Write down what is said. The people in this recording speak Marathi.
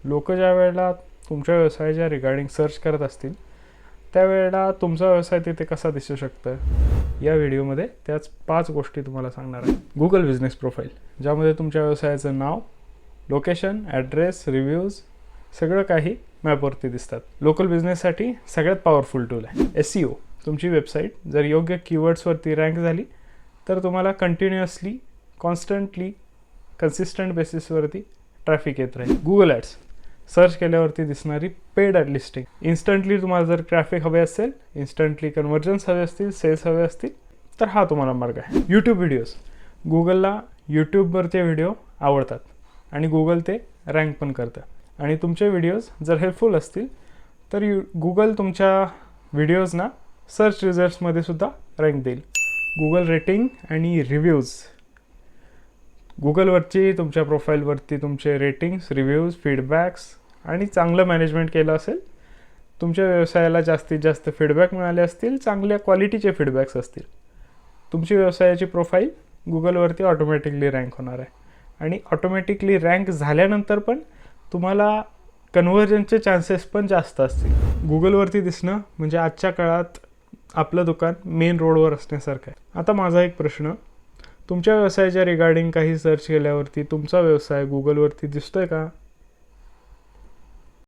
लोक ज्या वेळेला तुमच्या व्यवसायाच्या रिगार्डिंग सर्च करत असतील त्यावेळेला तुमचा व्यवसाय तिथे कसा दिसू शकतं, या व्हिडिओमध्ये त्याच 5 गोष्टी तुम्हाला सांगणार आहे. गुगल बिझनेस प्रोफाईल, ज्यामध्ये तुमच्या व्यवसायाचं नाव, लोकेशन, ॲड्रेस, रिव्ह्यूज सगळं काही मॅपवरती दिसतात. लोकल बिझनेससाठी सगळ्यात पॉवरफुल टूल आहे. SEO, तुमची वेबसाईट जर योग्य कीवर्ड्सवरती रँक झाली तर तुम्हाला कंटिन्युअसली, कॉन्स्टंटली, कन्सिस्टंट बेसिसवरती ट्रॅफिक येत राहील. गुगल ॲड्स, सर्च केल्यावरती दिसणारी पेड ॲड लिस्टिंग. इन्स्टंटली तुम्हाला जर ट्रॅफिक हवे असेल, इन्स्टंटली कन्व्हर्जन्स हवे असतील, सेल्स हवे असतील तर हा तुम्हाला मार्ग आहे. यूट्यूब व्हिडिओज, गुगलला यूट्यूबवरचे व्हिडिओ आवडतात आणि गुगल ते रँक पण करतं. आणि तुमचे व्हिडिओज जर हेल्पफुल असतील तर गुगल तुमच्या व्हिडिओजना सर्च रिझल्ट्समध्ये सुद्धा रँक देईल. गुगल रेटिंग आणि रिव्ह्यूज, गुगलवरची तुमच्या प्रोफाईलवरती तुमचे रेटिंग्स, रिव्ह्यूज, फीडबॅक्स आणि चांगलं मॅनेजमेंट केलं असेल, तुमच्या व्यवसायाला जास्तीत जास्त फीडबॅक मिळाले असतील, चांगल्या क्वालिटीचे फीडबॅक्स असतील, तुमची व्यवसायाची प्रोफाईल गुगलवरती ऑटोमॅटिकली रँक होणार आहे. आणि ऑटोमॅटिकली रँक झाल्यानंतर पण तुम्हाला कन्व्हर्जनचे चान्सेस पण जास्त असतील. गुगलवरती दिसणं म्हणजे आजच्या काळात आपलं दुकान मेन रोडवर असण्यासारखं आहे. आता माझा एक प्रश्न, तुमच्या व्यवसायाच्या रिगार्डिंग काही सर्च केल्यावरती तुमचा व्यवसाय गुगलवरती दिसतोय का?